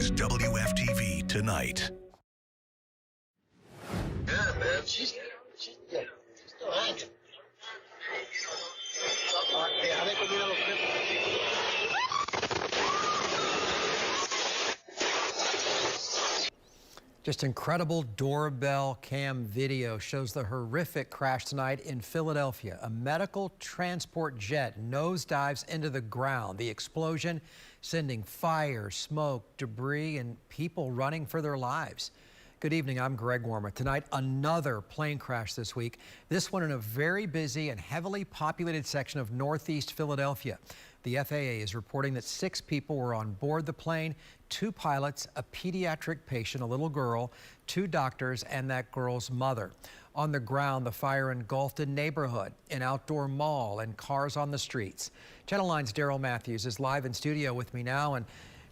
News WFTV tonight. Yeah, man, she's still hanging. Just incredible doorbell cam video shows the horrific crash tonight in Philadelphia. A medical transport jet nosedives into the ground. The explosion sending fire, smoke, debris, and people running for their lives. Good evening, I'm Greg Warmer. Tonight, another plane crash this week. This one in a very busy and heavily populated section of Northeast Philadelphia. The FAA is reporting that 6 people were on board the plane, 2 pilots, a pediatric patient, a little girl, 2 doctors, and that girl's mother. On the ground, the fire engulfed a neighborhood, an outdoor mall, and cars on the streets. Channel 9's Daryl Matthews is live in studio with me now, and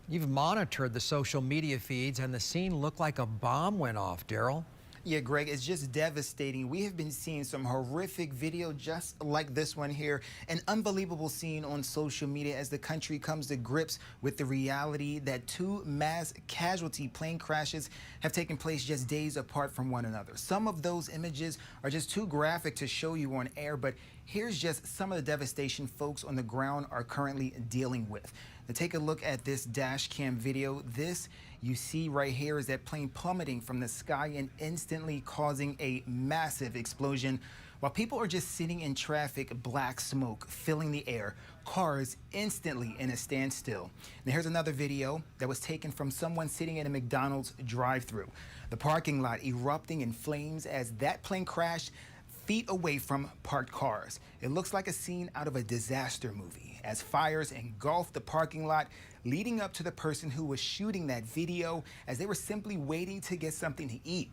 you've monitored the social media feeds, and the scene looked like a bomb went off, Daryl. Yeah, Greg, it's just devastating. We have been seeing some horrific video just like this one here. An unbelievable scene on social media as the country comes to grips with the reality that 2 mass casualty plane crashes have taken place just days apart from one another. Some of those images are just too graphic to show you on air, but here's just some of the devastation folks on the ground are currently dealing with. Now take a look at this dash cam video. This you see right here is that plane plummeting from the sky and instantly causing a massive explosion. While people are just sitting in traffic, black smoke filling the air, cars instantly in a standstill. Now here's another video that was taken from someone sitting in a McDonald's drive-thru. The parking lot erupting in flames as that plane crashed feet away from parked cars. It looks like a scene out of a disaster movie as fires engulfed the parking lot, leading up to the person who was shooting that video as they were simply waiting to get something to eat.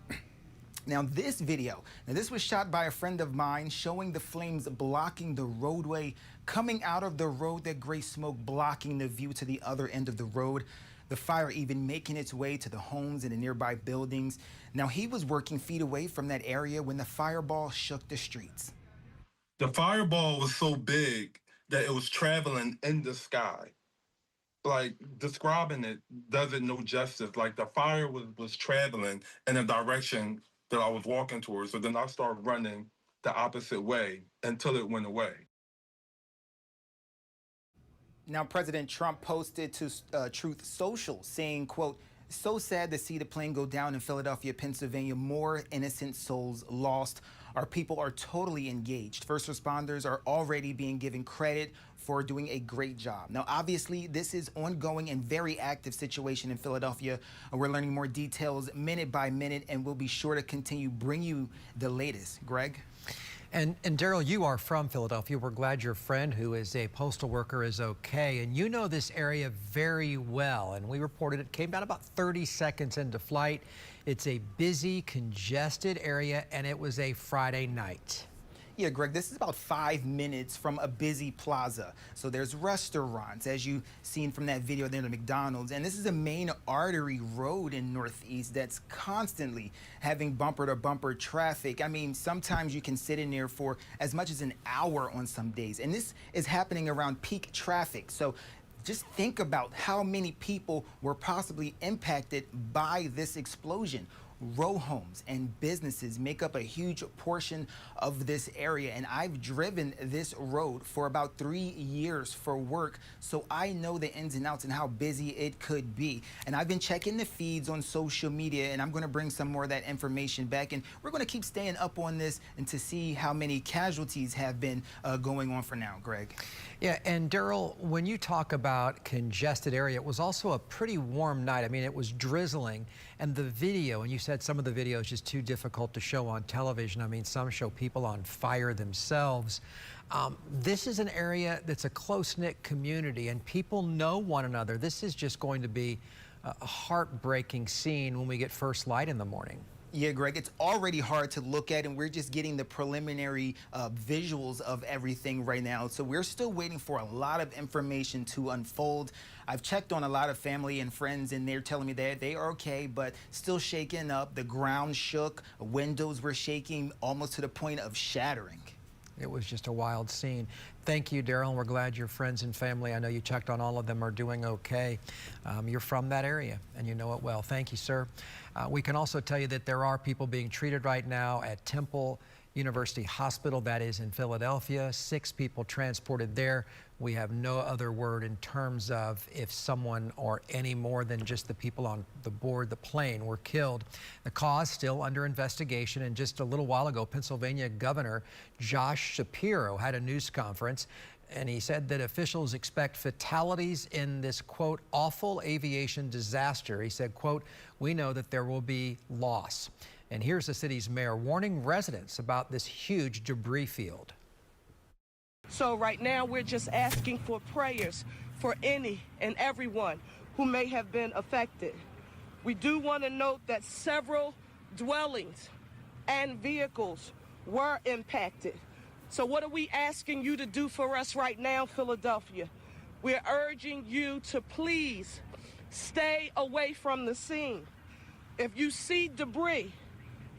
Now this video, this was shot by a friend of mine, showing the flames blocking the roadway, coming out of the road, that gray smoke blocking the view to the other end of the road. The fire even making its way to the homes in the nearby buildings. Now he was working feet away from that area when the fireball shook the streets. The fireball was so big that it was traveling in the sky. Like, describing it doesn't no justice. Like, the fire was traveling in a direction that I was walking towards. So then I started running the opposite way until it went away. Now, President Trump posted to Truth Social saying, quote, "So sad to see the plane go down in Philadelphia, Pennsylvania. More innocent souls lost. Our people are totally engaged. First responders are already being given credit for doing a great job." Now, obviously, this is ongoing and very active situation in Philadelphia. We're learning more details minute by minute, and we'll be sure to continue bring you the latest. Greg? And Daryl, you are from Philadelphia. We're glad your friend, who is a postal worker, is okay. And you know this area very well. And we reported it came down about 30 seconds into flight. It's a busy, congested area, and it was a Friday night. Yeah, Greg, this is about 5 minutes from a busy plaza. So there's restaurants, as you've seen from that video there, the McDonald's. And this is a main artery road in Northeast that's constantly having bumper-to-bumper traffic. I mean, sometimes you can sit in there for as much as an hour on some days. And this is happening around peak traffic. So just think about how many people were possibly impacted by this explosion. Row homes and businesses make up a huge portion of this area, and I've driven this road for about 3 years for work, so I know the ins and outs and how busy it could be. And I've been checking the feeds on social media, and I'm going to bring some more of that information back, and we're going to keep staying up on this and to see how many casualties have been going on for now. Greg? Yeah, and Daryl, when you talk about congested area, it was also a pretty warm night. I mean, it was drizzling, and the video, and you said some of the video is just too difficult to show on television. I mean, some show people on fire themselves. This is an area that's a close-knit community, and people know one another. This is just going to be a heartbreaking scene when we get first light in the morning. Yeah, Greg, it's already hard to look at, and we're just getting the preliminary visuals of everything right now. So we're still waiting for a lot of information to unfold. I've checked on a lot of family and friends, and they're telling me that they are okay, but still shaken up. The ground shook, windows were shaking almost to the point of shattering. It was just a wild scene. Thank you, Daryl. We're glad your friends and family, I know you checked on all of them, are doing okay. You're from that area and you know it well. Thank you, sir. We can also tell you that there are people being treated right now at Temple University Hospital, that is in Philadelphia. 6 people transported there. We have no other word in terms of if someone or any more than just the people on the plane were killed. The cause still under investigation, and just a little while ago, Pennsylvania Governor Josh Shapiro had a news conference, and he said that officials expect fatalities in this, quote, awful aviation disaster. He said, quote, we know that there will be loss. And here's the city's mayor warning residents about this huge debris field. So right now we're just asking for prayers for any and everyone who may have been affected. We do want to note that several dwellings and vehicles were impacted. So what are we asking you to do for us right now, Philadelphia? We're urging you to please stay away from the scene. If you see debris,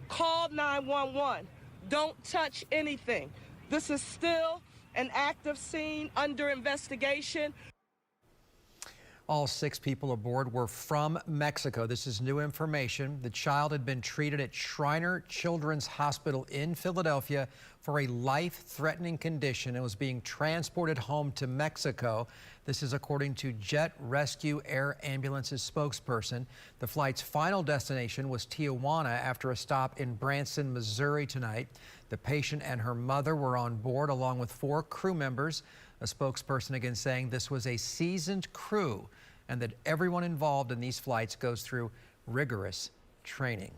call 911. Don't touch anything. This is still an active scene under investigation. All 6 people aboard were from Mexico. This is new information. The child had been treated at Shriner Children's Hospital in Philadelphia for a life-threatening condition and was being transported home to Mexico. This is according to Jet Rescue Air Ambulance's spokesperson. The flight's final destination was Tijuana after a stop in Branson, Missouri tonight. The patient and her mother were on board along with 4 crew members. A spokesperson again saying this was a seasoned crew and that everyone involved in these flights goes through rigorous training.